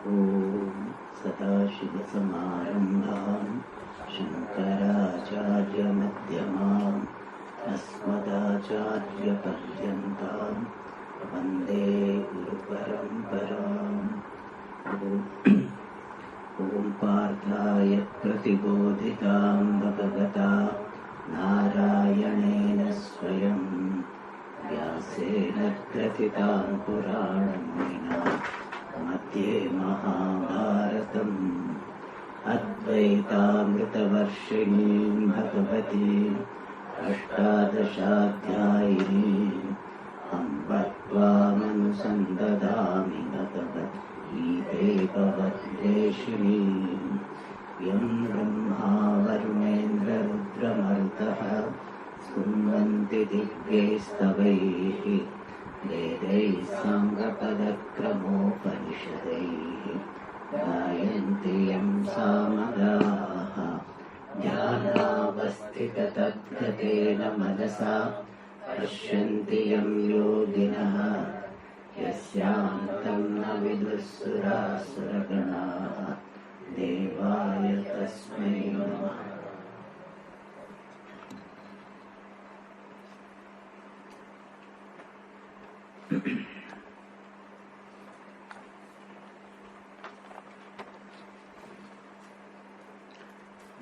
ॐ सदाशिवसमारम्भां शङ्कराचार्यमध्यमाम् अस्मदाचार्यपर्यन्तां वन्दे गुरुपरम्पराम्। ॐ पार्थाय प्रतिबोधितां भगवता नारायणेन स्वयं व्यासेन ग्रथितां पुराणमुनिना मध्ये महाभारतम् अद्वैतामृतवर्षिणीं भगवतीम् अष्टादशाध्यायिनीम् अम्ब त्वामनुसन्दधामि भगवद्गीते भवद्वेषिणीम्। यं ब्रह्मा वरुणेन्द्ररुद्रमरुतः स्तुवन्ति दिव्यैस्तवैः वेदैः साङ्गपदक्रमोपनिषदैः गायन्ति यं सामगाः। ध्यानावस्थिततद्गतेन मनसा पश्यन्ति यं योगिनः यस्यान्तं न विदुःसुरासुरगणाः देवाय तस्मै नमः।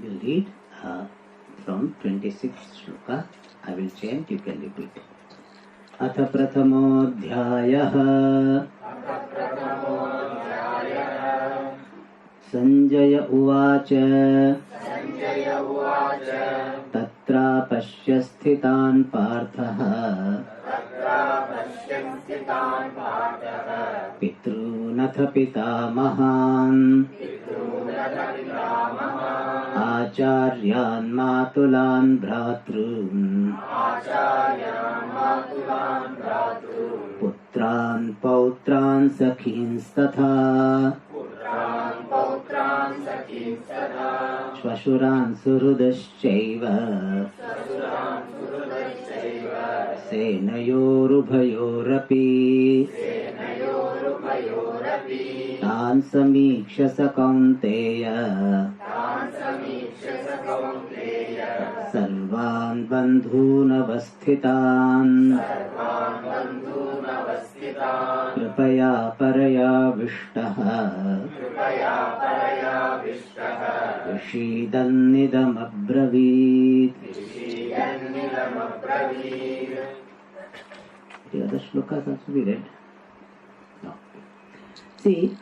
You read from 26th shloka. I will chant, you can repeat. अथ प्रथमोऽध्यायः। संजय उवाच तत्रापश्य स्थितान् पार्थः पितॄनथ पितामहान् आचार्यान् मातुलान् भ्रातॄन् पुत्रान् पौत्रान् सखींस्तथा श्वशुरान् सुहृदश्चैव सेनयोरुभयोरपि तान् समीक्ष्य स कौन्तेय सर्वान् बन्धूनवस्थितान् कृपया परयाविष्टः विषीदन्निदमब्रवीत्। The other shlokas also we read. No. See,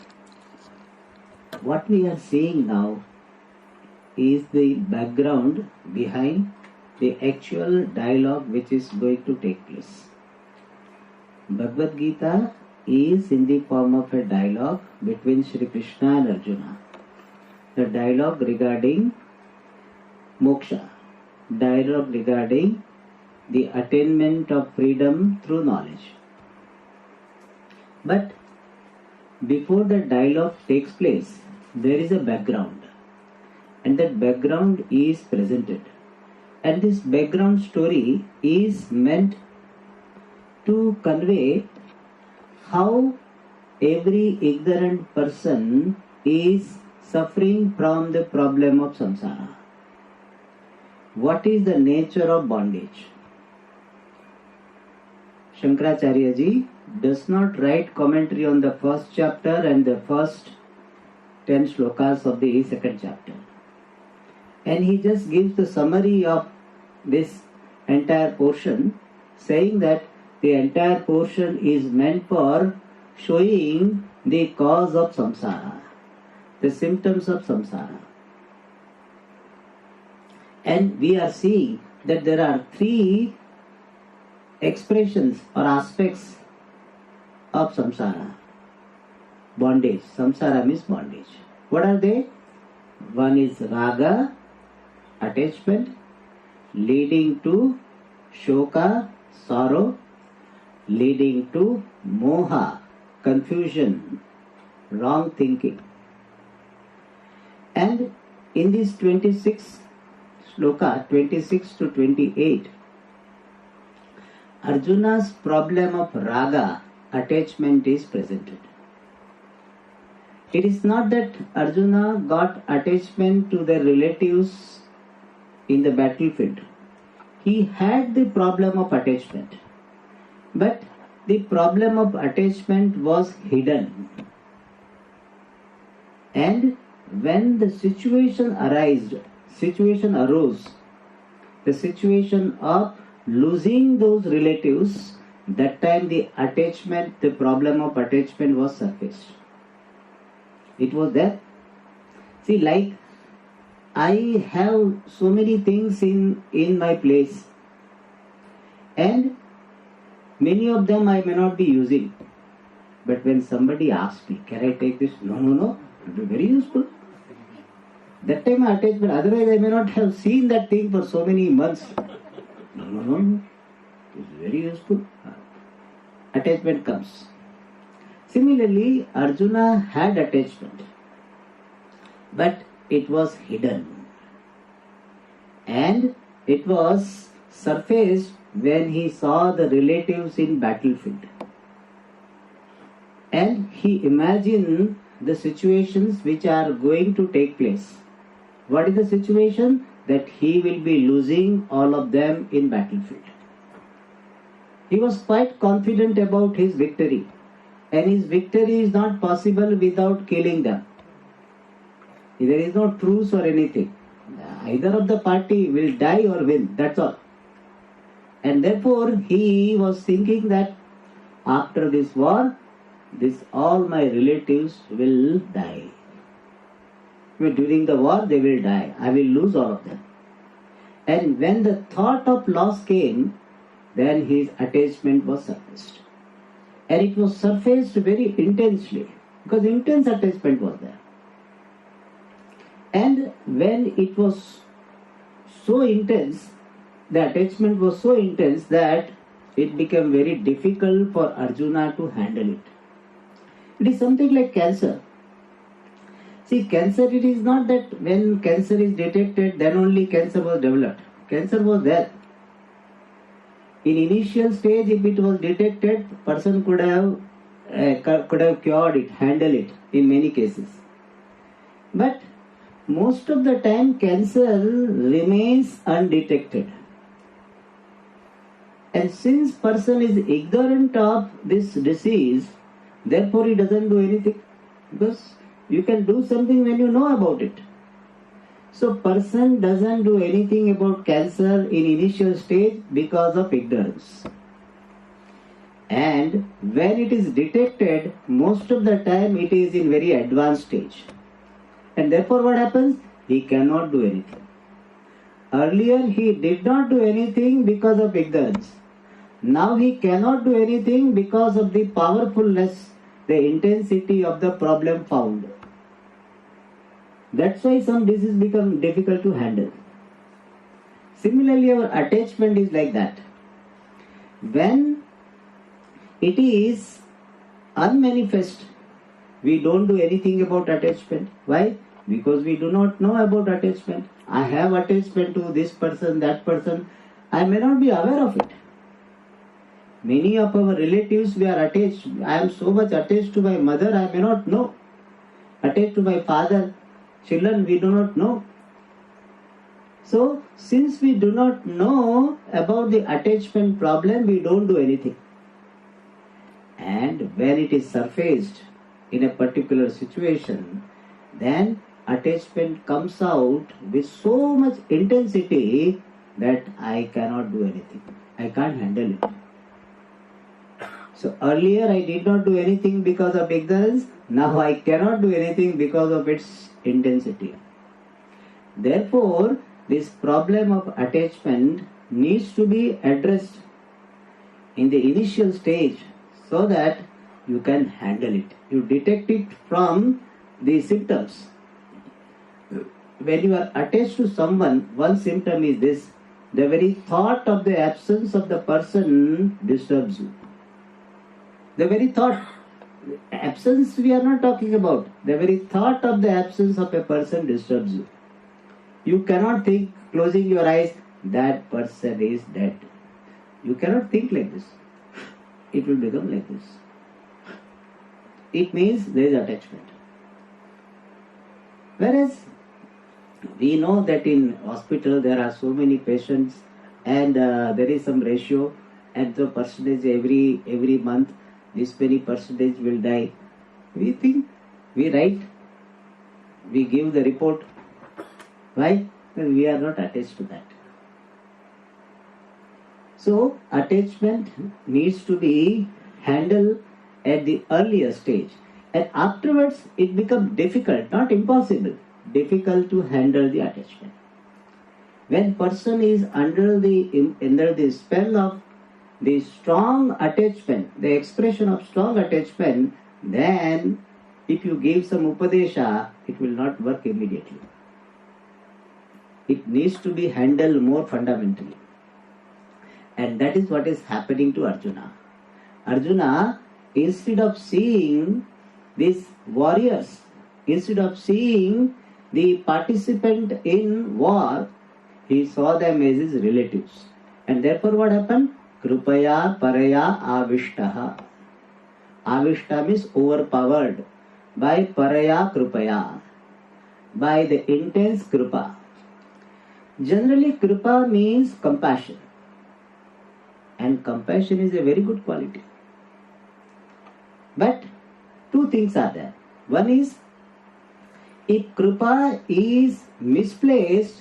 what we are seeing now is the background behind the actual dialogue which is going to take place. Bhagavad Gita is in the form of a dialogue between Shri Krishna and Arjuna. The dialogue regarding moksha, dialogue regarding the attainment of freedom through knowledge. But before the dialogue takes place, there is a background, and that background is presented. And this background story is meant to convey how every ignorant person is suffering from the problem of samsara. What is the nature of bondage? Shankaracharya ji does not write commentary on the first chapter and the first 10 shlokas of the second chapter. And he just gives the summary of this entire portion, saying that the entire portion is meant for showing the cause of samsara, the symptoms of samsara. And we are seeing that there are three expressions or aspects of samsara. Bondage. Samsara means bondage. What are they? One is raga, attachment, leading to shoka, sorrow, leading to moha, confusion, wrong thinking. And in this 26 shloka, 26 to 28, Arjuna's problem of raga, attachment, is presented. It is not that Arjuna got attachment to the relatives in the battlefield. He had the problem of attachment. But the problem of attachment was hidden. And when the situation arose, the situation of losing those relatives, that time the problem of attachment was surfaced. It was there. See, like I have so many things in my place, and many of them I may not be using. But when somebody asks me, can I take this? No, it will be very useful. That time my attachment, otherwise I may not have seen that thing for so many months. No, it's very useful. Attachment comes. Similarly, Arjuna had attachment, but it was hidden. And it was surfaced when he saw the relatives in battlefield. And he imagined the situations which are going to take place. What is the situation? That he will be losing all of them in battlefield. He was quite confident about his victory. And his victory is not possible without killing them. There is no truce or anything. Either of the party will die or win. That's all. And therefore he was thinking that after this war, all my relatives will die. During the war they will die. I will lose all of them. And when the thought of loss came, then his attachment was surfaced. And it was surfaced very intensely, because intense attachment was there. And when it was so intense, the attachment was so intense that it became very difficult for Arjuna to handle it. It is something like cancer. See, cancer, it is not that when cancer is detected, then only cancer was developed. Cancer was there. In initial stage, if it was detected, person could have cured it, handled it in many cases. But most of the time, cancer remains undetected. And since person is ignorant of this disease, therefore he doesn't do anything. Because you can do something when you know about it. So person doesn't do anything about cancer in initial stage because of ignorance. And when it is detected, most of the time it is in very advanced stage. And therefore what happens? He cannot do anything. Earlier he did not do anything because of ignorance. Now he cannot do anything because of the powerfulness, the intensity of the problem found. That's why some diseases become difficult to handle. Similarly, our attachment is like that. When it is unmanifest, we don't do anything about attachment. Why? Because we do not know about attachment. I have attachment to this person, that person. I may not be aware of it. Many of our relatives, we are attached. I am so much attached to my mother, I may not know. Attached to my father, children, we do not know. So, since we do not know about the attachment problem, we don't do anything. And when it is surfaced in a particular situation, then attachment comes out with so much intensity that I cannot do anything. I can't handle it. So earlier I did not do anything because of ignorance. Now I cannot do anything because of its intensity. Therefore, this problem of attachment needs to be addressed in the initial stage so that you can handle it. You detect it from the symptoms. When you are attached to someone, one symptom is this: the very thought of the absence of the person disturbs you. The very thought, absence we are not talking about. The very thought of the absence of a person disturbs you. You cannot think, closing your eyes, that person is dead. You cannot think like this. It will become like this. It means there is attachment. Whereas we know that in hospital there are so many patients and there is some ratio and the percentage every month this many percentage will die. We think, we write, we give the report. Why? Well, we are not attached to that. So attachment needs to be handled at the earlier stage, and afterwards it becomes difficult, not impossible, difficult to handle the attachment. When person is under the spell of the strong attachment, the expression of strong attachment, then if you give some upadesha, it will not work immediately. It needs to be handled more fundamentally. And that is what is happening to Arjuna. Arjuna, instead of seeing these warriors, instead of seeing the participant in war, he saw them as his relatives. And therefore what happened? Krupaya paraya avishtaha. Avishta means overpowered by paraya krupaya, by the intense krupa. Generally krupa means compassion. And compassion is a very good quality. But two things are there. One is, if krupa is misplaced,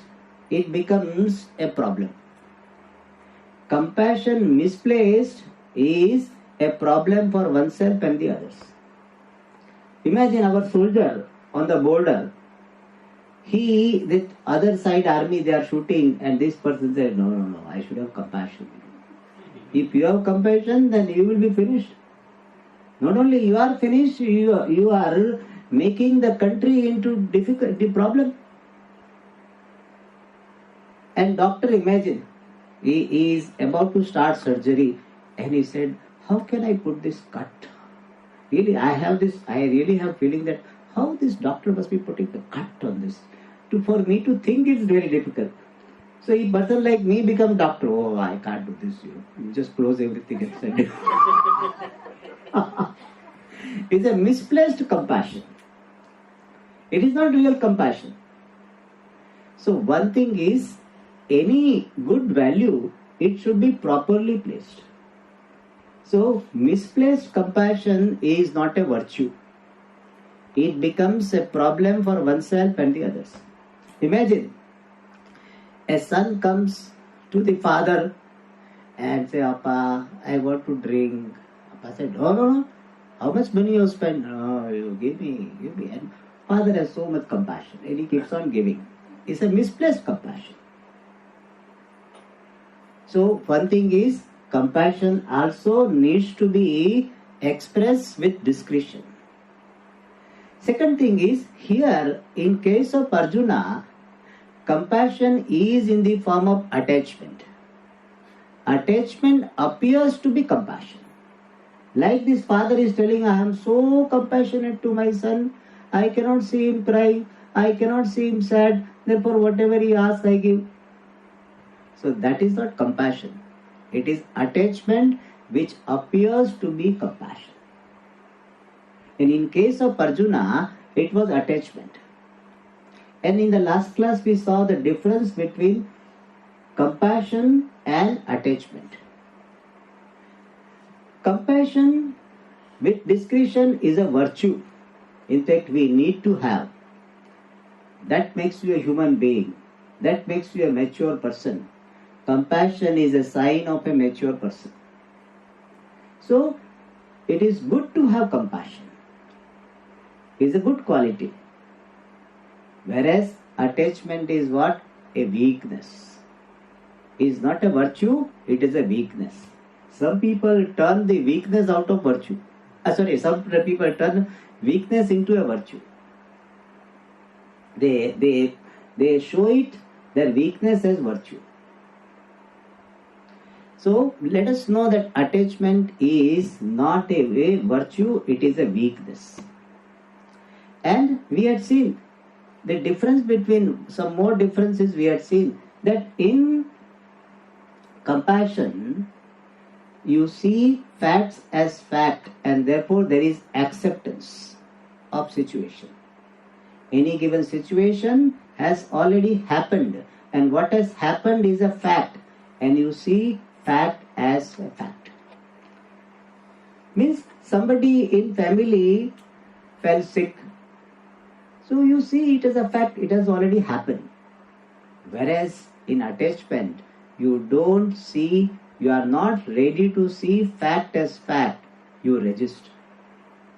it becomes a problem. Compassion misplaced is a problem for oneself and the others. Imagine our soldier on the border. The other side army, they are shooting, and this person said, no, I should have compassion. If you have compassion, then you will be finished. Not only you are finished, you are making the country into difficult problem. And doctor, imagine, he is about to start surgery and he said, how can I put this cut? Really, I really have feeling that how this doctor must be putting the cut on this. For me to think it's very difficult. So a person like me become doctor. Oh, I can't do this. You just close everything and send it. It's a misplaced compassion. It is not real compassion. So one thing is, any good value, it should be properly placed. So misplaced compassion is not a virtue. It becomes a problem for oneself and the others. Imagine, a son comes to the father and say, Appa, I want to drink. Appa said, no. How much money you spend? No, you give me. And father has so much compassion and he keeps on giving. It's a misplaced compassion. So one thing is, compassion also needs to be expressed with discretion. Second thing is, here in case of Arjuna, compassion is in the form of attachment. Attachment appears to be compassion. Like this father is telling, I am so compassionate to my son, I cannot see him crying, I cannot see him sad, therefore whatever he asks I give. So that is not compassion. It is attachment which appears to be compassion. And in case of Arjuna, it was attachment. And in the last class we saw the difference between compassion and attachment. Compassion with discretion is a virtue. In fact, we need to have. That makes you a human being. That makes you a mature person. Compassion is a sign of a mature person. So, it is good to have compassion. It is a good quality. Whereas attachment is what? A weakness. It is not a virtue, it is a weakness. Some people turn the weakness out of virtue. Some people turn weakness into a virtue. They show it, their weakness as virtue. So let us know that attachment is not a virtue, it is a weakness. And we had seen the difference between, some more differences we had seen, that in compassion, you see facts as fact and therefore there is acceptance of situation. Any given situation has already happened, and what has happened is a fact, and you see fact as a fact. Means somebody in family fell sick, so you see it as a fact, it has already happened. Whereas in attachment, you don't see, you are not ready to see fact as fact, you resist.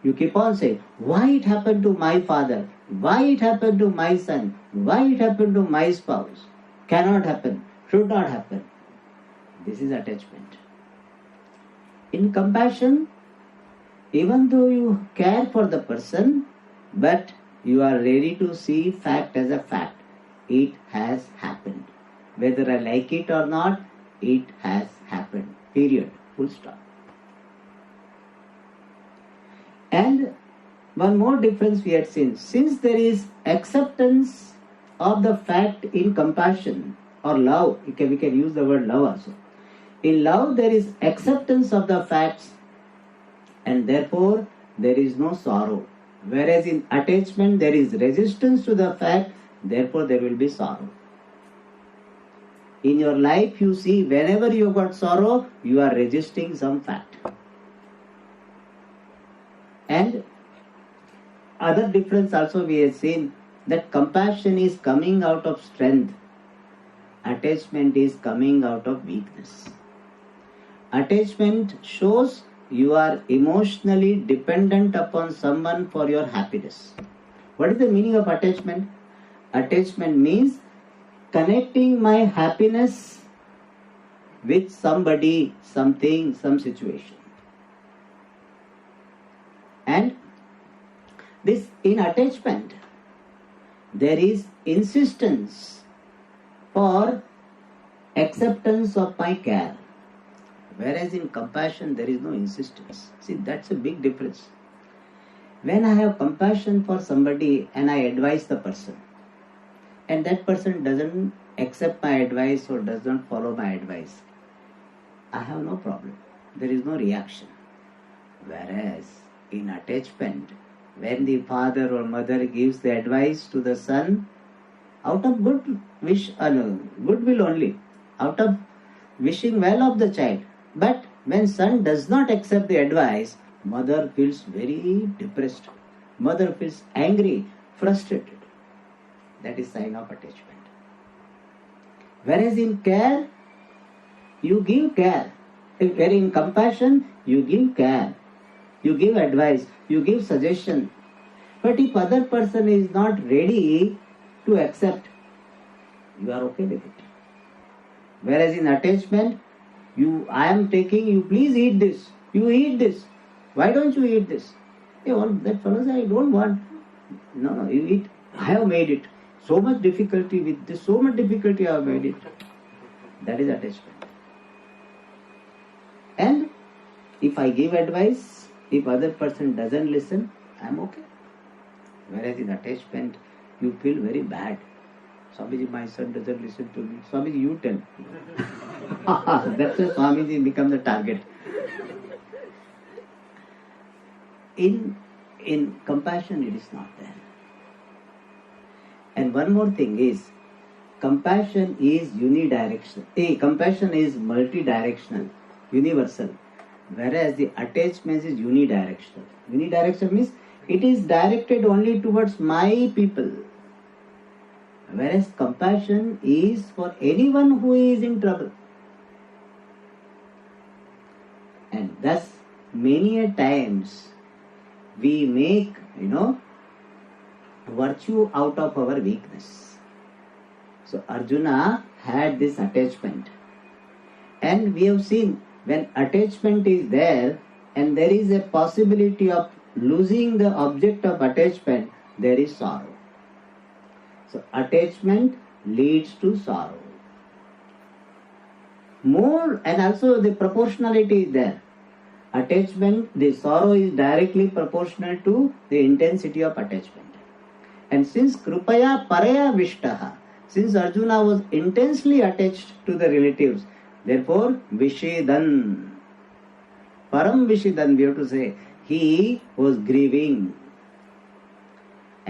You keep on saying, why it happened to my father? Why it happened to my son? Why it happened to my spouse? Cannot happen, should not happen. This is attachment. In compassion, even though you care for the person, but you are ready to see fact as a fact. It has happened. Whether I like it or not, it has happened. Period. Full stop. And one more difference we had seen. Since there is acceptance of the fact in compassion or love, we can use the word love also. In love, there is acceptance of the facts, and therefore there is no sorrow. Whereas in attachment, there is resistance to the fact, therefore there will be sorrow. In your life, you see, whenever you got sorrow, you are resisting some fact. And other difference also we have seen, that compassion is coming out of strength. Attachment is coming out of weakness. Attachment shows you are emotionally dependent upon someone for your happiness. What is the meaning of attachment? Attachment means connecting my happiness with somebody, something, some situation. And this, in attachment, there is insistence for acceptance of my care. Whereas in compassion, there is no insistence. See, that's a big difference. When I have compassion for somebody and I advise the person, and that person doesn't accept my advice or does not follow my advice, I have no problem. There is no reaction. Whereas in attachment, when the father or mother gives the advice to the son, out of goodwill only, out of wishing well of the child, but when son does not accept the advice, mother feels very depressed. Mother feels angry, frustrated. That is sign of attachment. Whereas in care, you give care. Whereas in compassion, you give care. You give advice, you give suggestion. But if other person is not ready to accept, you are okay with it. Whereas in attachment, I am taking, you please eat this. You eat this. Why don't you eat this? That fellow says, I don't want. No, you eat. I have made it. So much difficulty with this, so much difficulty I have made it. That is attachment. And if I give advice, if other person doesn't listen, I am okay. Whereas in attachment, you feel very bad. Swamiji, my son doesn't listen to me. Swamiji, you tell. That's why Swamiji becomes the target. In compassion, it is not there. And one more thing is, compassion is unidirectional. Compassion is multidirectional, universal. Whereas the attachment is unidirectional. Unidirectional means it is directed only towards my people. Whereas compassion is for anyone who is in trouble. And thus, many a times, we make, virtue out of our weakness. So Arjuna had this attachment. And we have seen, when attachment is there, and there is a possibility of losing the object of attachment, there is sorrow. So attachment leads to sorrow. More, and also the proportionality is there. Attachment, the sorrow is directly proportional to the intensity of attachment. And since Krupaya Paraya Vishtaha, since Arjuna was intensely attached to the relatives, therefore Vishidan, Param Vishidan, we have to say, he was grieving.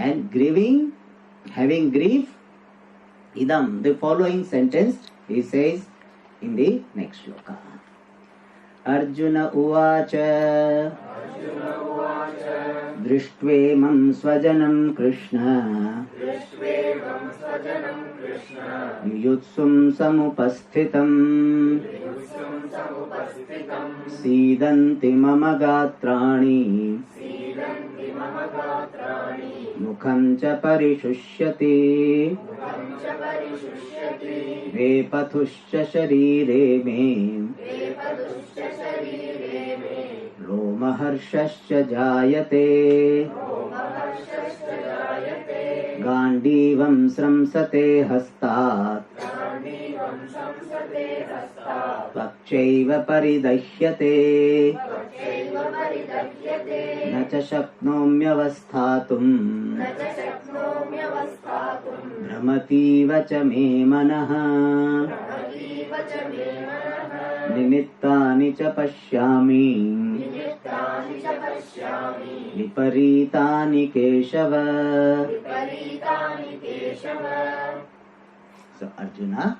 and grieving, having grief, idam, the following sentence he says in the next shloka. Arjuna uvacha दृष्ट्वेमं स्वजनं कृष्ण युयुत्सुं समुपस्थितम् सीदन्ति मम गात्राणि मुखं च परिशुष्यति वेपथुश्च शरीरे मे रोमहर्षश्च जायते गाण्डीवं स्रंसते हस्तात् त्वक्चैव परिदह्यते न च शक्नोम्यवस्थातुम् भ्रमतीव च मे मनः निमित्तानि च पश्यामि विपरीतानि Keshav. So Arjuna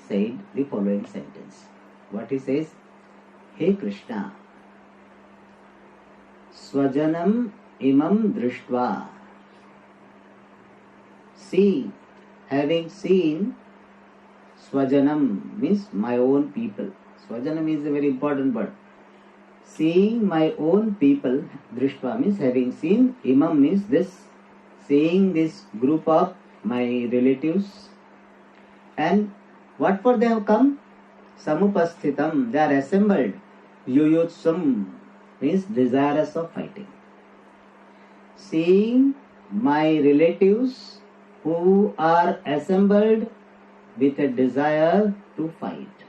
said the following sentence. What he says? Hey Krishna, Swajanam imam drishtva. See, having seen, Swajanam means my own people. Swajanam is a very important word. Seeing my own people, drishtva means having seen, imam means this, seeing this group of my relatives. And what for they have come? Samupasthitam, they are assembled. Yuyutsum means desirous of fighting. Seeing my relatives who are assembled with a desire to fight.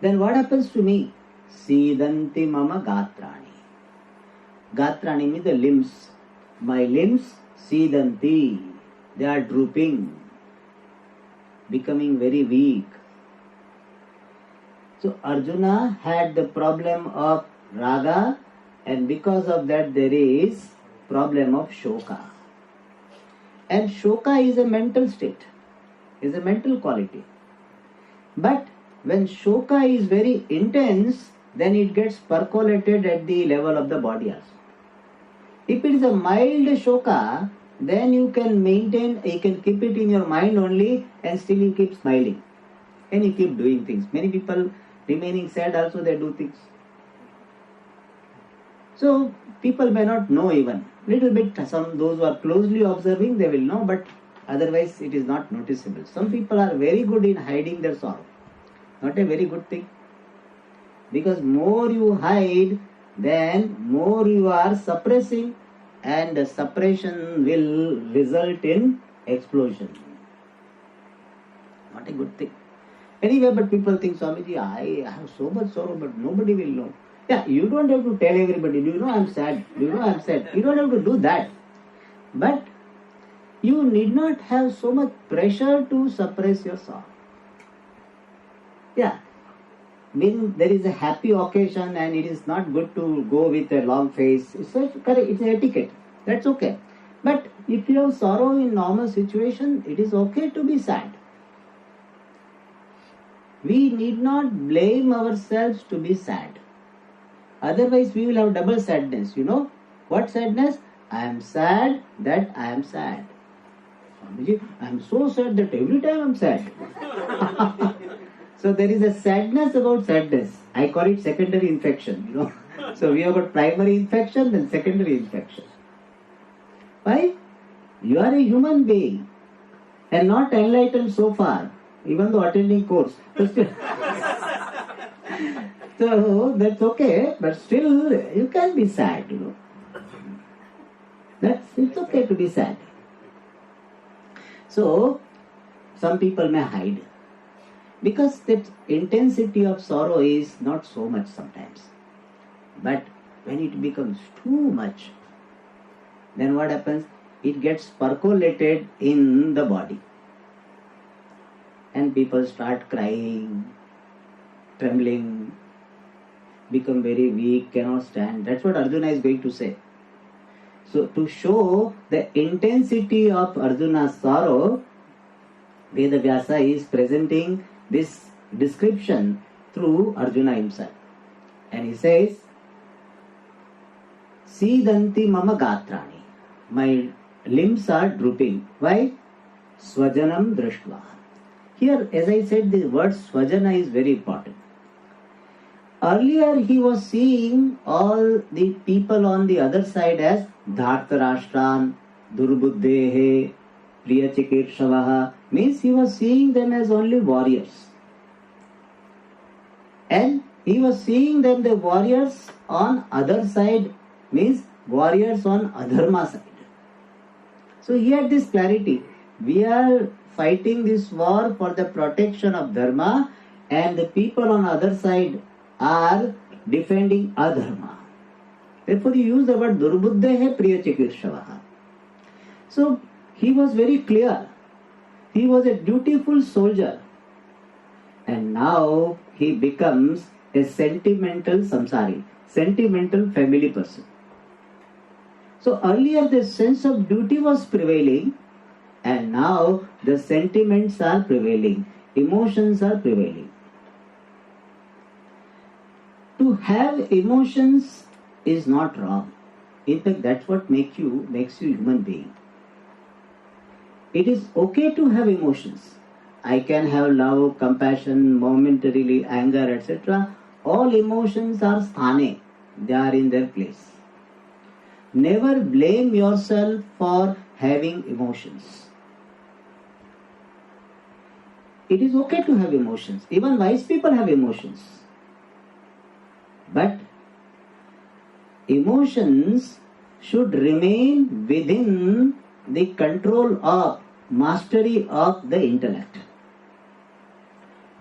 Then what happens to me? Sidanti mama gatrani. Gatrani means the limbs. My limbs, sidanti, they are drooping, becoming very weak. So Arjuna had the problem of raga, and because of that there is problem of shoka. And shoka is a mental state, is a mental quality. But when shoka is very intense, then it gets percolated at the level of the body also. If it is a mild shoka, then you can maintain, you can keep it in your mind only, and still you keep smiling and you keep doing things. Many people remaining sad also, they do things. So people may not know even. Little bit, some those who are closely observing, they will know, but otherwise it is not noticeable. Some people are very good in hiding their sorrow. Not a very good thing. Because more you hide, then more you are suppressing, and the suppression will result in explosion. Not a good thing. Anyway, but people think, Swamiji, I have so much sorrow, but nobody will know. Yeah, you don't have to tell everybody, do you know I am sad? Do you know I am sad? You don't have to do that. But you need not have so much pressure to suppress your sorrow. Yeah, when there is a happy occasion and it is not good to go with a long face, it's correct, it's etiquette, that's okay. But if you have sorrow in normal situation, it is okay to be sad. We need not blame ourselves to be sad. Otherwise we will have double sadness, you know. What sadness? I am sad that I am sad. Swamiji, I am so sad that every time I am sad. So there is a sadness about sadness. I call it secondary infection, you know. So we have got primary infection and secondary infection. Why? You are a human being and not enlightened so far, even though attending course. So that's okay, but still you can be sad, you know. It's okay to be sad. So some people may hide, because that intensity of sorrow is not so much sometimes. But when it becomes too much, then what happens? It gets percolated in the body. And people start crying, trembling, become very weak, cannot stand. That's what Arjuna is going to say. So to show the intensity of Arjuna's sorrow, Veda Vyasa is presenting this description through Arjuna himself. And he says, Sidanti mama gatrani. My limbs are drooping. Why? Swajanam drashtva. Here, as I said, the word swajana is very important. Earlier, he was seeing all the people on the other side as Dhartarashtran, Durbuddhehe, Priyachikirshavaha. Means he was seeing them as only warriors. And he was seeing them, the warriors on other side, means warriors on adharma side. So he had this clarity. We are fighting this war for the protection of dharma, and the people on other side are defending adharma. Therefore he used the word Durbuddhehe Priyachikirshavaha. So he was very clear. He was a dutiful soldier. And now he becomes a sentimental samsari, sentimental family person. So earlier the sense of duty was prevailing, and now the sentiments are prevailing, emotions are prevailing. To have emotions is not wrong. In fact, that's what makes you human being. It is okay to have emotions. I can have love, compassion, momentarily anger, etc. All emotions are sthane. They are in their place. Never blame yourself for having emotions. It is okay to have emotions. Even wise people have emotions. But emotions should remain within the control of, mastery of the intellect.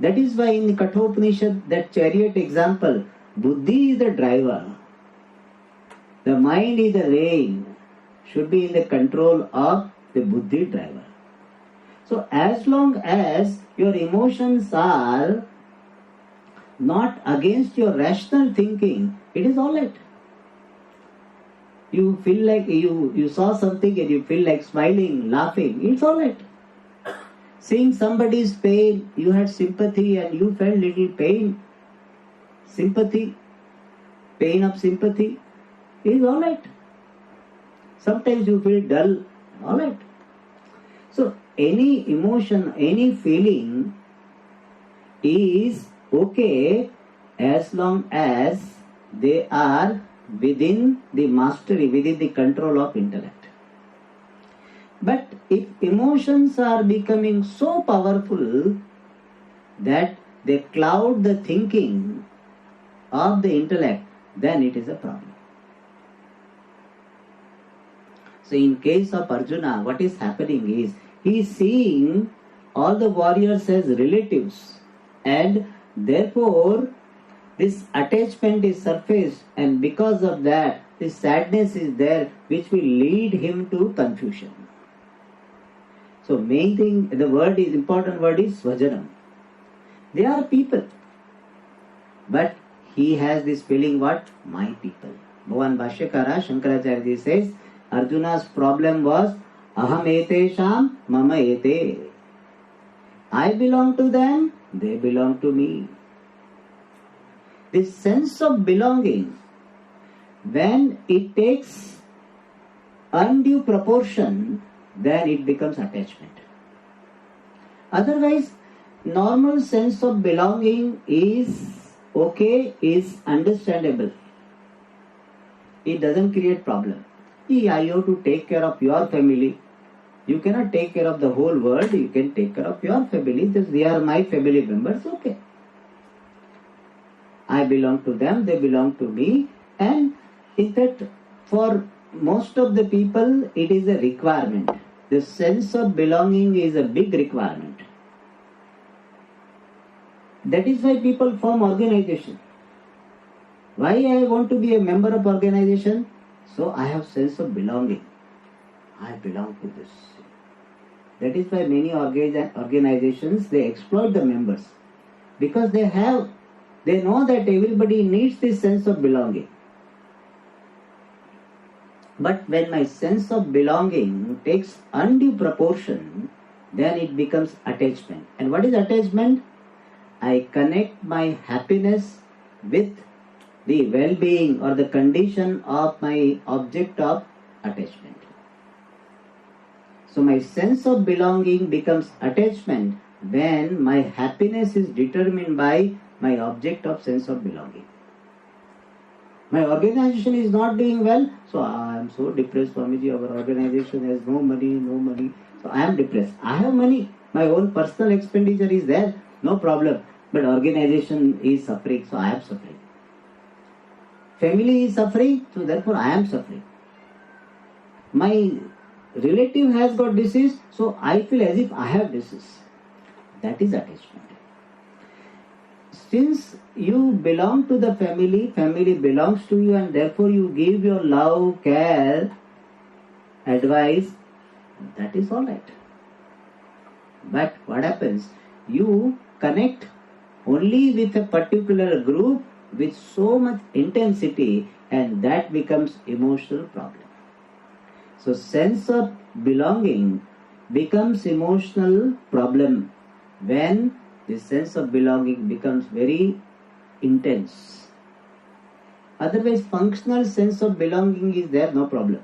That is why in the Kathopanishad, that chariot example, Buddhi is the driver, the mind is the rein, should be in the control of the Buddhi driver. So as long as your emotions are not against your rational thinking, it is alright. You feel like you saw something and you feel like smiling, laughing, it's alright. Seeing somebody's pain, you had sympathy and you felt little pain. Sympathy, pain of sympathy, is alright. Sometimes you feel dull, alright. So any emotion, any feeling is okay as long as they are within the mastery, within the control of intellect. But if emotions are becoming so powerful that they cloud the thinking of the intellect, then it is a problem. So in case of Arjuna, what is happening is, he is seeing all the warriors as relatives, and therefore this attachment is surfaced, and because of that this sadness is there, which will lead him to confusion. So main thing, the word is, important word is swajanam. They are people, but he has this feeling, what? My people. Bhavan Bhashyakara Shankaracharya says Arjuna's problem was aham etesham mama ete. I belong to them, they belong to me. This sense of belonging, when it takes undue proportion, then it becomes attachment. Otherwise, normal sense of belonging is okay, is understandable. It doesn't create problem. You have to take care of your family. You cannot take care of the whole world. You can take care of your family. They are my family members. Okay. I belong to them, they belong to me. And in fact, for most of the people, it is a requirement. The sense of belonging is a big requirement. That is why people form organization. Why I want to be a member of organization? So I have sense of belonging. I belong to this. That is why many organizations, they exploit the members, because they have They know that everybody needs this sense of belonging. But when my sense of belonging takes undue proportion, then it becomes attachment. And what is attachment? I connect my happiness with the well-being or the condition of my object of attachment. So my sense of belonging becomes attachment when my happiness is determined by my object of sense of belonging. My organization is not doing well, so I am so depressed, Swamiji. Our organization has no money, so I am depressed. I have money, my own personal expenditure is there, no problem, but organization is suffering, so I am suffering. Family is suffering, so therefore I am suffering. My relative has got disease, so I feel as if I have disease. That is attachment. Since you belong to the family, family belongs to you, and therefore you give your love, care, advice, that is all right. But what happens? You connect only with a particular group with so much intensity, and that becomes emotional problem. So sense of belonging becomes emotional problem when the sense of belonging becomes very intense. Otherwise, functional sense of belonging is there, no problem.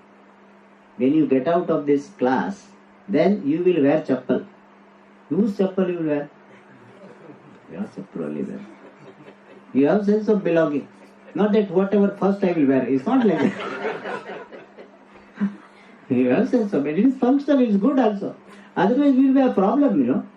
When you get out of this class, then you will wear chappal. Whose chappal you will wear? Your chappal only wear. You have sense of belonging. Not that whatever first I will wear. It's not like that. You have sense of it. It is functional, it is good also. Otherwise, we will have a problem,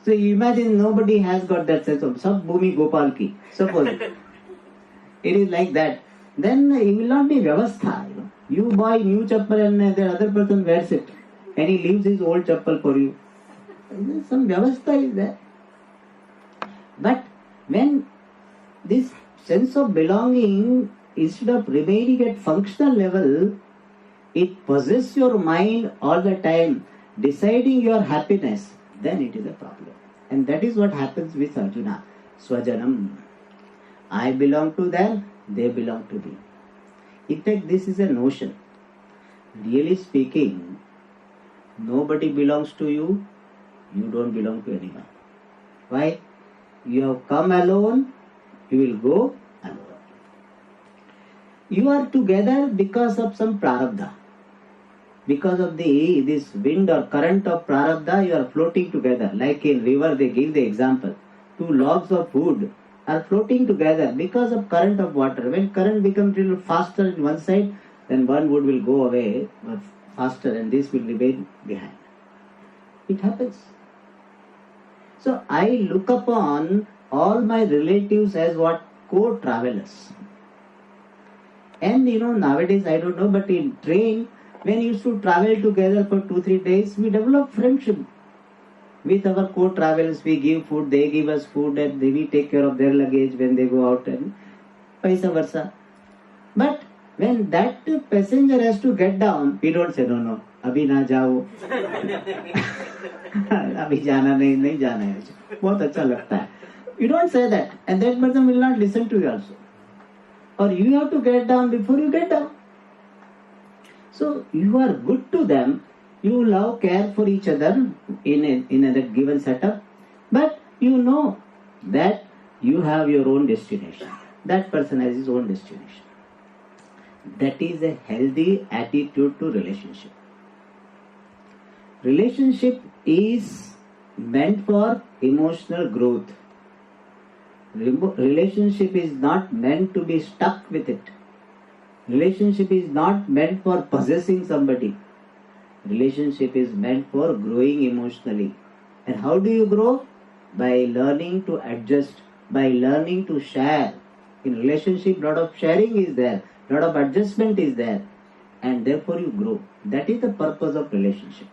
So you imagine nobody has got that sense of Sab Bhumi Gopal ki. Suppose it is like that. Then it will not be Vyavastha. You buy new chappal and the other person wears it. And he leaves his old chappal for you. Some Vyavastha is there. But when this sense of belonging, instead of remaining at functional level, it possesses your mind all the time, deciding your happiness, then it is a problem. And that is what happens with Arjuna. Swajanam. I belong to them, they belong to me. In fact, this is a notion. Really speaking, nobody belongs to you, you don't belong to anyone. Why? You have come alone, you will go alone. You are together because of some prarabdha. Because of this wind or current of prarabdha, you are floating together. Like in river, they give the example. Two logs of wood are floating together because of current of water. When current becomes a little faster in one side, then one wood will go away faster and this will remain behind. It happens. So I look upon all my relatives as what? Co-travelers. And nowadays I don't know, but in train, when we used to travel together for 2-3 days, we develop friendship with our co-travelers. We give food, they give us food, and we take care of their luggage when they go out, and vice versa. But when that passenger has to get down, we don't say, no, abhi na jao. Abhi jana nahi jana hai. Bahut acha lagta hai. You don't say that, and that person will not listen to you also. Or you have to get down before you get down. So you are good to them, you love, care for each other in a given setup, but you know that you have your own destination. That person has his own destination. That is a healthy attitude to relationship. Relationship is meant for emotional growth. Relationship is not meant to be stuck with it. Relationship is not meant for possessing somebody. Relationship is meant for growing emotionally. And how do you grow? By learning to adjust, by learning to share. In relationship, lot of sharing is there, lot of adjustment is there, and therefore you grow. That is the purpose of relationship.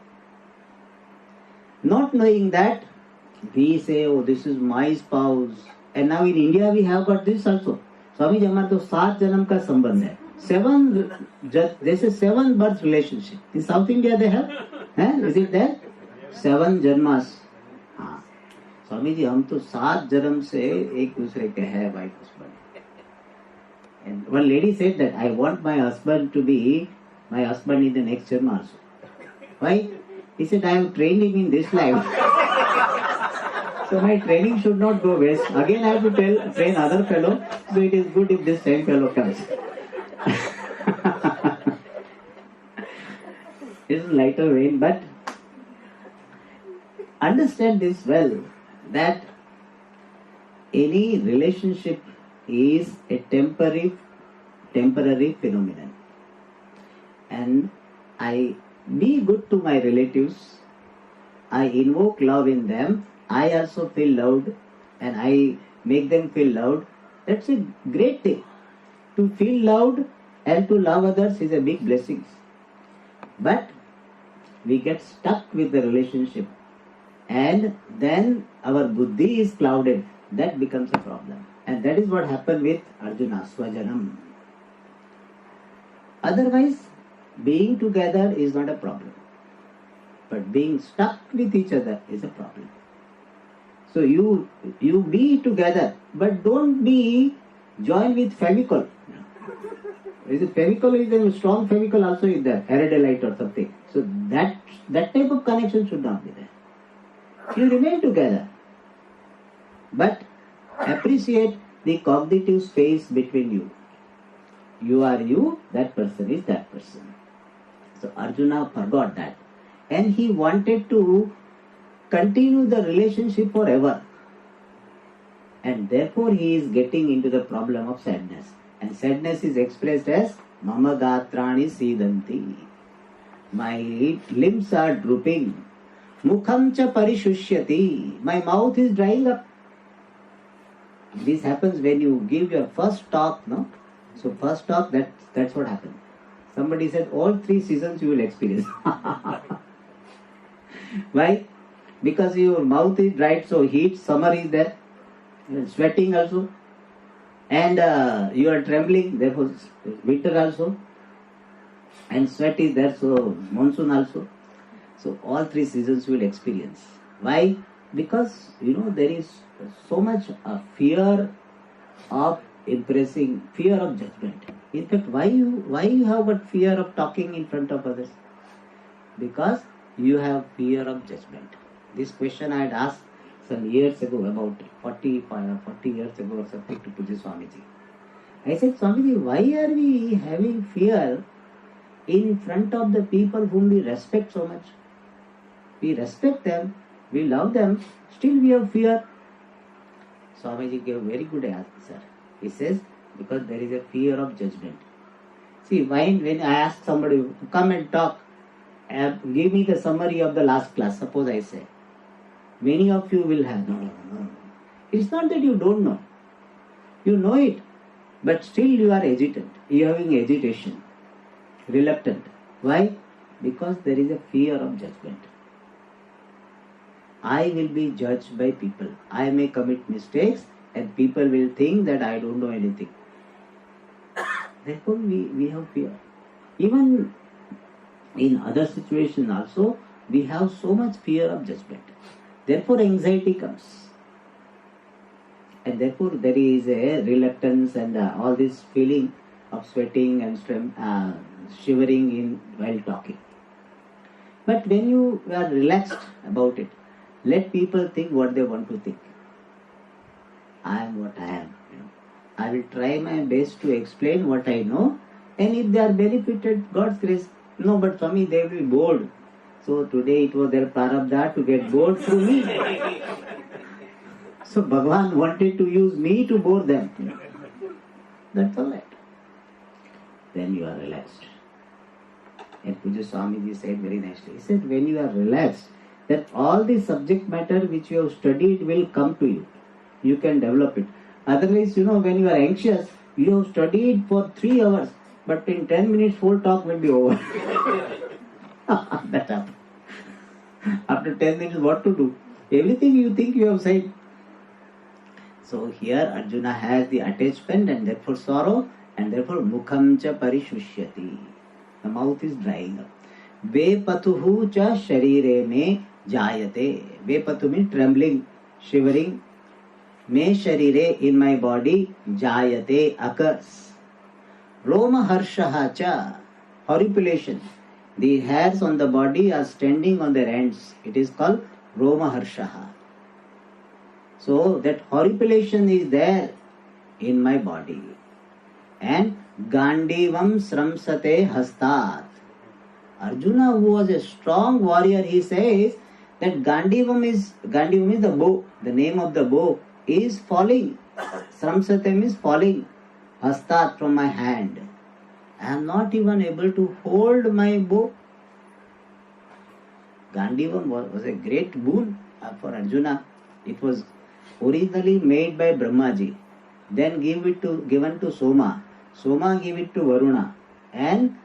Not knowing that, we say, oh, this is my spouse. And now in India we have got this also. Swami Jamar to 7 janam ka sambandh hai. 7, they say 7 birth relationship. In South India they have. Is it there? 7 janmas. Swami Swami ji हम तो 7 जन्म से एक दूसरे के है wife husband. And one lady said that I want my husband to be my husband in the next term also. Why? He said I have trained him in this life. So my training should not go waste. Again I have to train other fellow. So it is good if this same fellow comes. It's lighter vein, but understand this well, that any relationship is a temporary phenomenon. And I be good to my relatives, I invoke love in them, I also feel loved and I make them feel loved. That's a great thing. To feel loved and to love others is a big blessing. But we get stuck with the relationship and then our buddhi is clouded. That becomes a problem. And that is what happened with Arjuna, Swajanam. Otherwise, being together is not a problem. But being stuck with each other is a problem. So you be together, but don't be joined with Fevicol. Is it Fevicol? Is there a strong Fevicol also is there? Iridolite or something. So that type of connection should not be there. You remain together. But appreciate the cognitive space between you. You are you, that person is that person. So Arjuna forgot that. And he wanted to continue the relationship forever. And therefore he is getting into the problem of sadness. And sadness is expressed as Mama Gatrani Sidanti. My limbs are drooping. Mukham cha parishusyati. My mouth is drying up. This happens when you give your first talk, no? So first talk, that's what happened. Somebody said all 3 seasons you will experience. Why? Because your mouth is dried, so heat, summer is there, sweating also, and you are trembling, therefore winter also, and sweat is there, so monsoon also. So all 3 seasons you will experience. Why? Because there is so much fear of impressing, fear of judgment. In fact, why you have got fear of talking in front of others? Because you have fear of judgment. This question I had asked some years ago, about 40 years ago or something, to Pujya Swamiji. I said, Swamiji, why are we having fear in front of the people whom we respect so much? We respect them, we love them, still we have fear. Swamiji gave a very good answer. He says, because there is a fear of judgment. See, when I ask somebody to come and talk, give me the summary of the last class, suppose I say, many of you will have, no. It's not that you don't know. You know it, but still you are hesitant. You are having agitation, reluctant. Why? Because there is a fear of judgment. I will be judged by people. I may commit mistakes and people will think that I don't know anything. Therefore we have fear. Even in other situations also, we have so much fear of judgment. Therefore anxiety comes. And therefore there is a reluctance and all this feeling of sweating and shivering while talking. But when you are relaxed about it, let people think what they want to think. I am what I am. I will try my best to explain what I know, and if they are benefited, God's grace. No, but Swami, they will be bored. So today it was their prarabdha to get bored through me. So Bhagavan wanted to use me to bore them. That's all right. Then you are relaxed. And Pujya Swamiji said very nicely. He said, when you are relaxed, that all the subject matter which you have studied will come to you. You can develop it. Otherwise, when you are anxious, you have studied for 3 hours, but in 10 minutes whole talk will be over. That happens. After 10 minutes, what to do? Everything you think you have said. So here Arjuna has the attachment and therefore sorrow, and therefore mukham cha parishusyati. The mouth is drying up. Vepatuhu cha sharire me jayate. Vepatu means trembling. shivering. Me sharire, in my body, jayate, occurs. Roma harshaha cha, horripilation. The hairs on the body are standing on their ends. It is called Roma harshaha. So that horripilation is there in my body. And Gandivam Sramsate Hastat. Arjuna, who was a strong warrior, he says that Gandivam is the bow. The name of the bow is falling. Sramsate means falling. Hastat, from my hand. I am not even able to hold my bow. Gandivam was a great boon for Arjuna. It was originally made by Brahmaji. Then given to Soma. Soma gave it to Varuna. And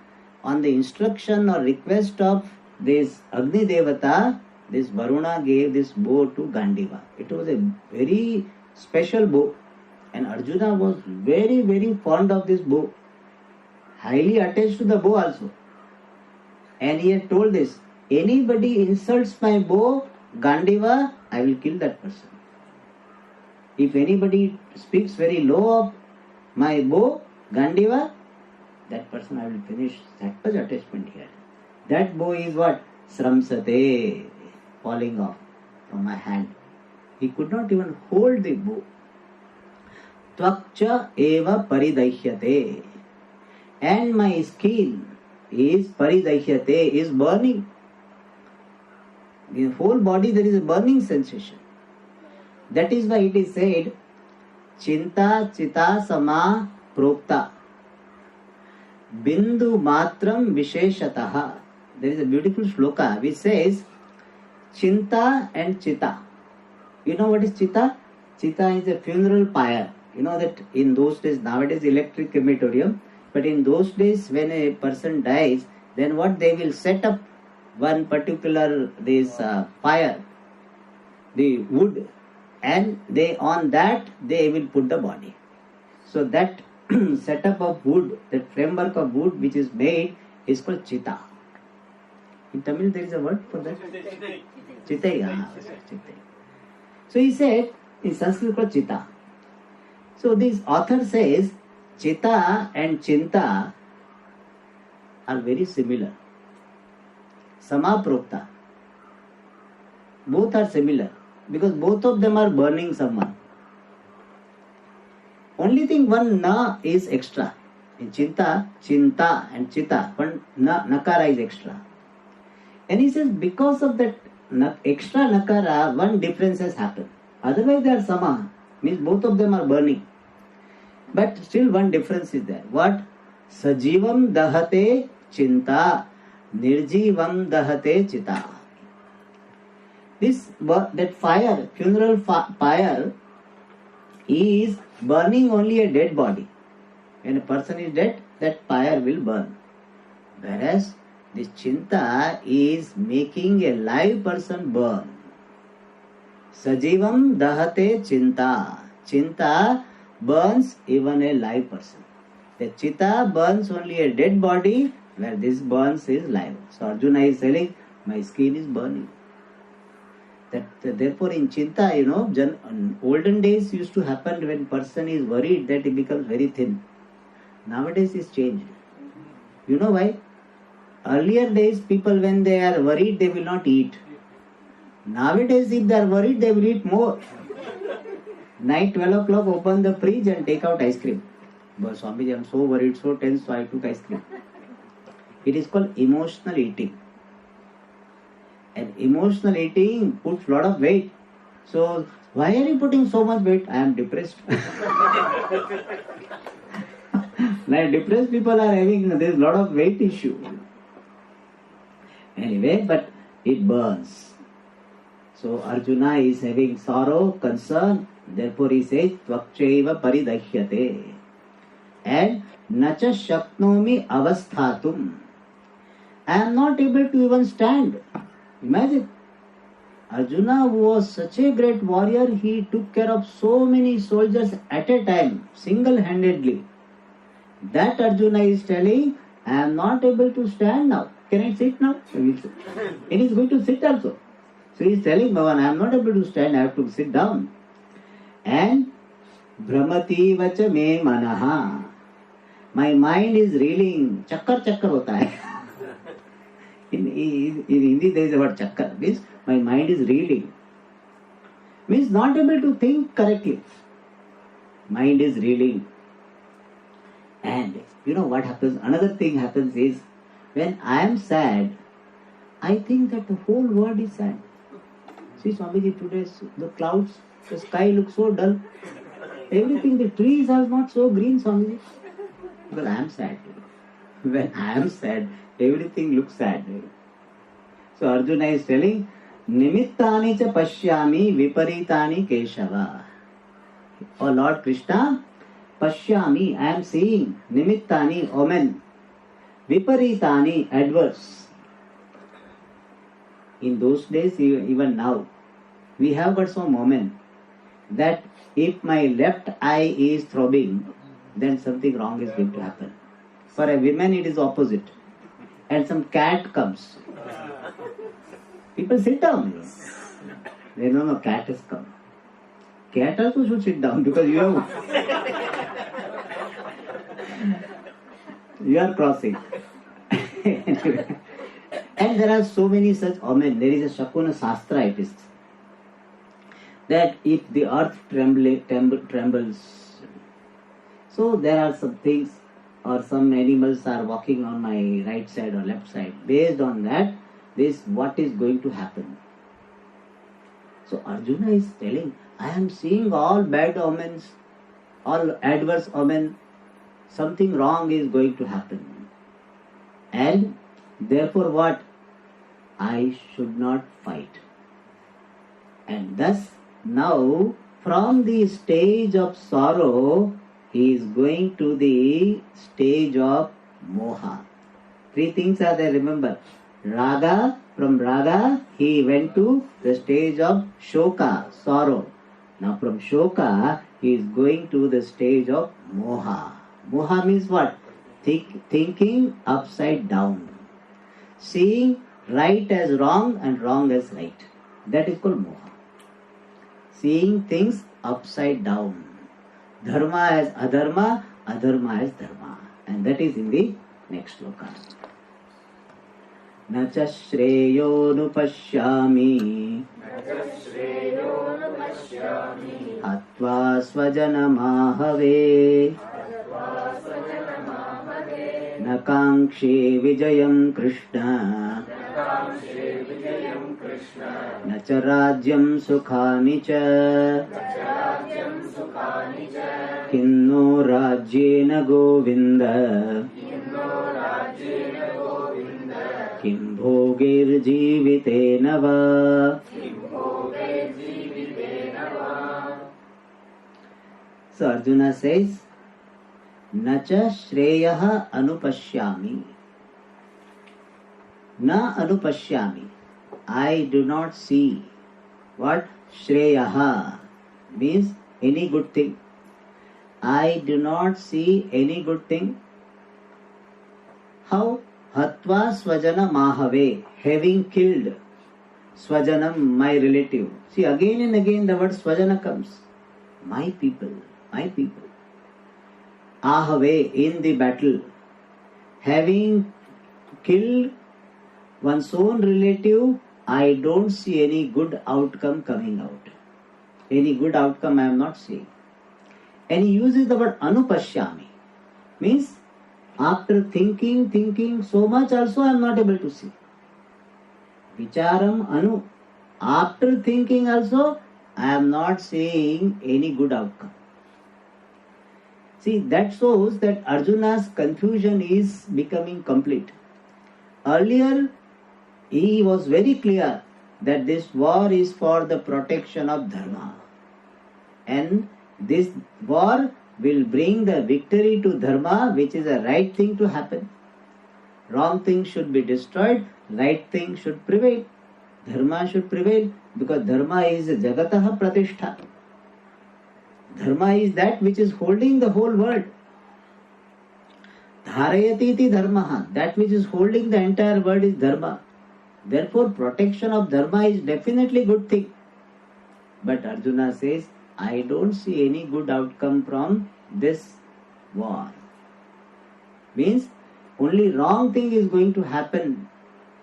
on the instruction or request of this Agni Devata, this Varuna gave this bow to Gandiva. It was a very special bow. And Arjuna was very, very fond of this bow. Highly attached to the bow also. And he had told this, anybody insults my bow, Gandiva, I will kill that person. If anybody speaks very low of my bow, Gandiva, that person I will finish. That much attachment here. That bow is what? Sramsate, falling off from my hand. He could not even hold the bow. Tvakcha eva paridahyate. And my skin is paridahyate, is burning. In the whole body there is a burning sensation. That is why it is said, Chinta Chita Sama Prokta Bindu Matram Visheshataha. There is a beautiful shloka which says, Chinta and Chita. You know what is Chita? Chita is a funeral pyre. You know that in those days, nowadays electric crematorium, but in those days when a person dies, then what they will set up one particular fire, the wood, and on that they will put the body. So that setup of wood, that framework of wood which is made is called Chita. In Tamil there is a word for that. Chitai. So he said, in Sanskrit called Chita. So this author says, Chita and Chinta are very similar. Samaprokta. Both are similar because both of them are burning someone. Only thing one na is extra. In Chinta and Chita, one nakara is extra. And he says because of that extra nakara, one difference has happened. Otherwise they are sama, means both of them are burning. But still one difference is there. What? Sajivam dahate chinta, nirjivam dahate chita. That fire, funeral fire, is burning only a dead body. When a person is dead, that fire will burn. Whereas this chinta is making a live person burn. Sajivam dahate chinta. Chinta burns even a live person. The chitta burns only a dead body, where this burns is live. So Arjuna is saying, my skin is burning. Therefore in Chinta, in olden days used to happen when person is worried that he becomes very thin. Nowadays it's changed. You know why? Earlier days people when they are worried they will not eat. Nowadays if they are worried they will eat more. Night 12 o'clock open the fridge and take out ice cream. But Swamiji, I am so worried, so tense, so I took ice cream. It is called emotional eating. And emotional eating puts lot of weight. So, why are you putting so much weight? I am depressed. Like depressed people are having, there is lot of weight issue. Anyway, but it burns. So, Arjuna is having sorrow, concern. Therefore, he says, Tvakchaiva paridahyate. And Nacha Shaknomi avasthatum. I am not able to even stand. Imagine, Arjuna was such a great warrior, he took care of so many soldiers at a time, single-handedly. That Arjuna is telling, I am not able to stand now. Can I sit now? And he is going to sit also. So he is telling Bhagavan, I am not able to stand, I have to sit down. And Brahmati vacha me manaha. My mind is reeling. Chakkar hota hai. In Hindi there is a word chakkar. Means my mind is reeling. Means not able to think correctly. Mind is reeling. And you know what happens? Another thing happens is, when I am sad, I think that the whole world is sad. See Swamiji, today the clouds, the sky looks so dull. Everything, the trees are not so green, Swamiji. Because I am sad. When I am sad, everything looks sad. So Arjuna is telling, Nimittani cha pashyami viparitani Keshava. Oh Lord Krishna, pashyami, I am seeing, nimittani, omen, viparitani, adverse. In those days, even now, we have got some omen that if my left eye is throbbing, then something wrong is going to happen. For a woman, it is opposite. And some cat comes. People sit down. They know no cat has come. Cat also should sit down because you are crossing. And there are so many such omen. There is a Shakuna Shastra, it is, that if the earth trembles, so there are some things, or some animals are walking on my right side or left side. Based on that, this what is going to happen. So Arjuna is telling, I am seeing all bad omens, all adverse omen. Something wrong is going to happen. And therefore what? I should not fight. And thus now from the stage of sorrow, he is going to the stage of moha. Three things are there, remember. Raga, from raga he went to the stage of shoka, sorrow. Now from shoka he is going to the stage of moha. Moha means what? Thinking upside down. Seeing right as wrong and wrong as right. That is called moha. Seeing things upside down. Dharma as adharma, adharma as dharma. And that is in the next sloka. न च श्रेयोनुपश्यामि हत्वा स्वजनमाहवे न काङ्क्षे विजयं कृष्ण न च राज्यं सुखानि च किन्नो राज्येन गोविन्द किं भोगैर्जीवितेन वा. So Arjuna says, Nacha Shreyah Anupashyami. Na Anupashyami. I do not see. What? Shreyaha means any good thing. I do not see any good thing. How? Hatva Swajana Mahave, having killed Swajanam, my relative. See, again and again the word Swajana comes. My people, my people. Ahave, in the battle. Having killed one's own relative, I don't see any good outcome coming out. Any good outcome I am not seeing. And he uses the word Anupashyami. Means, after thinking so much also I am not able to see. Vicharam anu. After thinking also I am not seeing any good outcome. See, that shows that Arjuna's confusion is becoming complete. Earlier he was very clear that this war is for the protection of dharma. And this war will bring the victory to dharma, which is a right thing to happen. Wrong thing should be destroyed, right thing should prevail. Dharma should prevail because dharma is jagataha pratishtha. Dharma is that which is holding the whole world. Dharayati iti dharmaha. That which is holding the entire world is dharma. Therefore, protection of dharma is definitely good thing. But Arjuna says, I don't see any good outcome from this war. Means only wrong thing is going to happen.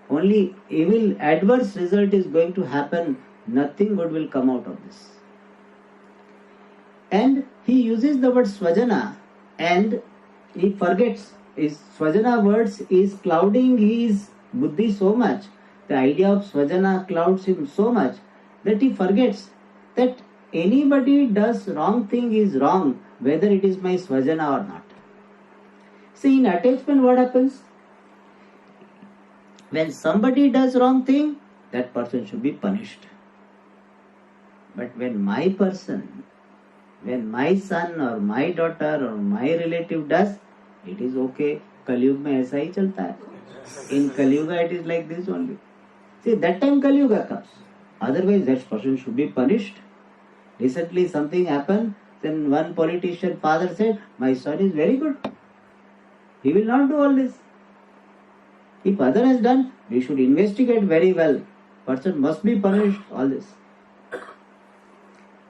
Only evil, adverse result is going to happen. Nothing good will come out of this. And he uses the word swajana and he forgets. His swajana words is clouding his buddhi so much. The idea of swajana clouds him so much that he forgets that anybody does wrong thing is wrong, whether it is my swajana or not. See, in attachment what happens? When somebody does wrong thing, that person should be punished. But when my person, when my son or my daughter or my relative does, it is okay. Kaliyug mein aisa hi chalta hai. In Kaliyuga it is like this only. See, that time Kaliyuga comes. Otherwise that person should be punished. Recently something happened, then one politician father said, my son is very good. He will not do all this. If other has done, we should investigate very well. Person must be punished, all this.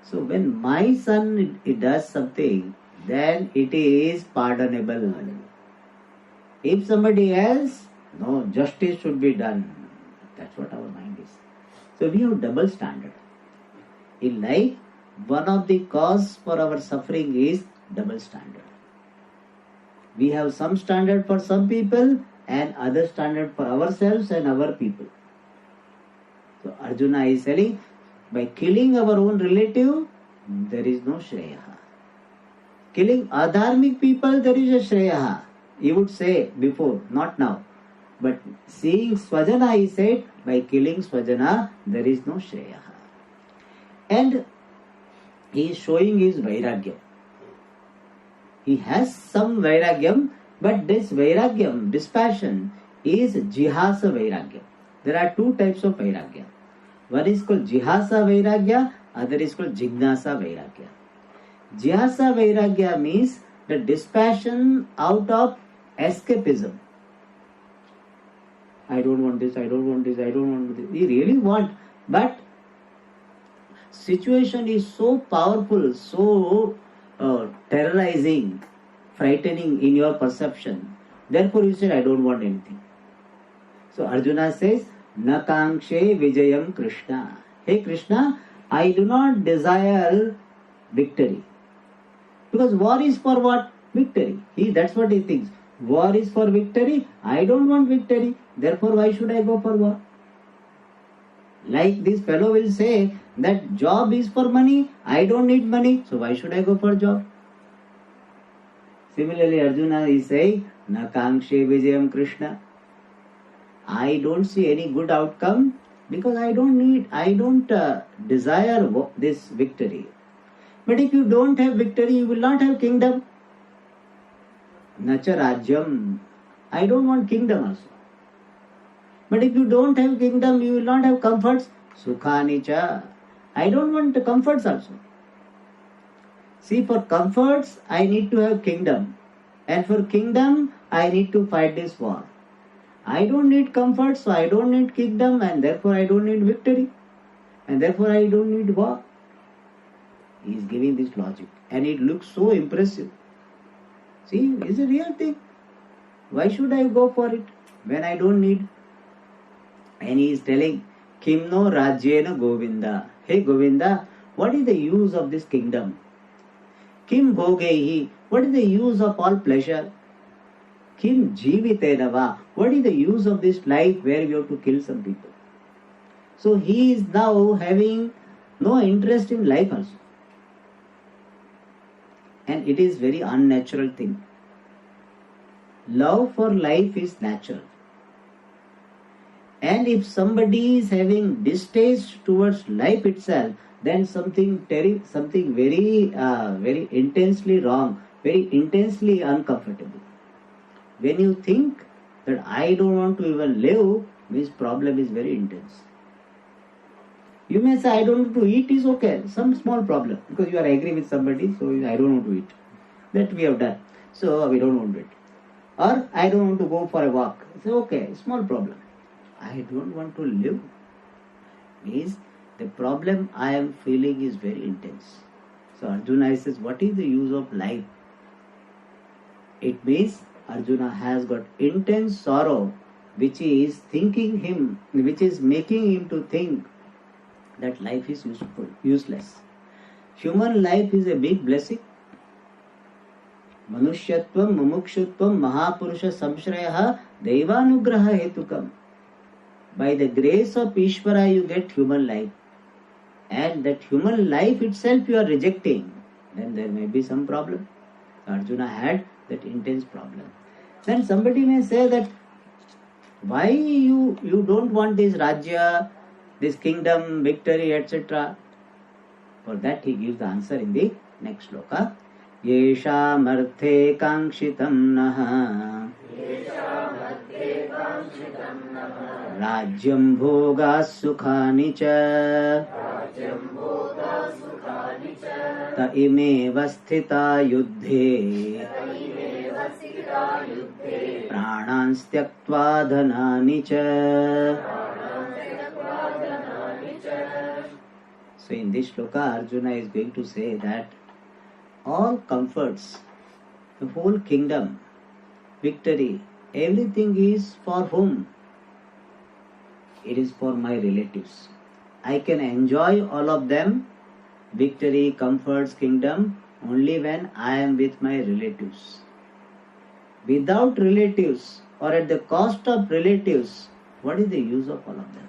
So when my son it does something, then it is pardonable. If somebody else, no, justice should be done. That's what our mind is. So we have double standard. In life, one of the cause for our suffering is double standard. We have some standard for some people and other standard for ourselves and our people. So Arjuna is telling, by killing our own relative, there is no shreya. Killing adharmic people, there is a shreya. He would say before, not now. But seeing swajana, he said, by killing swajana, there is no shreya. And he is showing his vairagyam. He has some vairagyam, but this vairagyam, dispassion, is jihasa vairagyam. There are two types of vairagya. One is called jihasa vairagya, other is called jignasa vairagya. Jihasa vairagya means the dispassion out of escapism. I don't want this, I don't want this, I don't want this. We really want, but situation is so powerful, so terrorizing, frightening in your perception. Therefore you say, I don't want anything. So Arjuna says, Na kankshe vijayam Krishna. Hey Krishna, I do not desire victory. Because war is for what? Victory. That's what he thinks. War is for victory. I don't want victory. Therefore why should I go for war? Like this fellow will say that job is for money. I don't need money. So why should I go for job? Similarly, Arjuna is saying, Na kankshe vijayam Krishna. I don't see any good outcome because I don't desire this victory. But if you don't have victory, you will not have kingdom. Nacha rajyam. I don't want kingdom also. But if you don't have kingdom, you will not have comforts. Sukhani cha. I don't want the comforts also. See, for comforts, I need to have kingdom. And for kingdom, I need to fight this war. I don't need comfort, so I don't need kingdom, and therefore I don't need victory. And therefore I don't need war. He is giving this logic. And it looks so impressive. See, it's a real thing. Why should I go for it when I don't need? And he is telling, Kimno Rajyena Govinda. Hey Govinda, what is the use of this kingdom? Kim Bhogehi. What is the use of all pleasure? Kim Jivitenava. What is the use of this life where we have to kill some people? So he is now having no interest in life also. And it is very unnatural thing. Love for life is natural. And if somebody is having distaste towards life itself, then something very intensely wrong, very intensely uncomfortable. When you think that I don't want to even live, this problem is very intense. You may say, I don't want to eat is okay, some small problem, because you are angry with somebody, so I don't want to eat. That we have done, so we don't want to eat. Or I don't want to go for a walk. It's okay, small problem. I don't want to live. Means the problem I am feeling is very intense. So Arjuna says, what is the use of life? It means Arjuna has got intense sorrow which is making him to think that life is useless. Human life is a big blessing. Manushyatvam, mumukshutvam, mahapurusha samshrayah, devanugraha hetukam. By the grace of Ishvara you get human life. And that human life itself you are rejecting. Then there may be some problem. Arjuna had that intense problem. Then somebody may say that why you don't want this Rajya, this kingdom, victory, etc. For that he gives the answer in the next shloka. Yesham arthe kangshitam naha Rajyam bhoga sukhani cha Ta ime vasthita yuddhe Pranans tyaktva dhanani cha. So in this shloka, Arjuna is going to say that all comforts, the whole kingdom, victory, everything is for whom? It is for my relatives. I can enjoy all of them, victory, comforts, kingdom, only when I am with my relatives. Without relatives or at the cost of relatives, what is the use of all of them?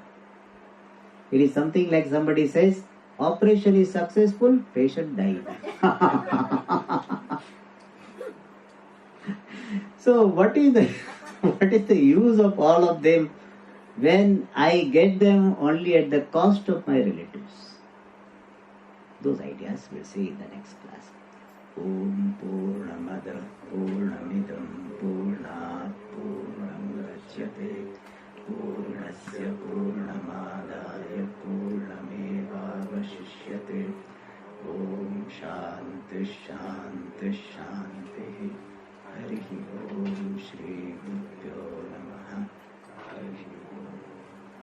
It is something like somebody says, operation is successful, patient died. So what is the use of all of them when I get them only at the cost of my relatives? Those ideas we'll see in the next class. Om Purnamada Purnamidam Purnat Purnamudachyate Purnasya Purnamadaya Purnamevavashishyate. Om Shanti Shanti Shanti. Harihi Om Shri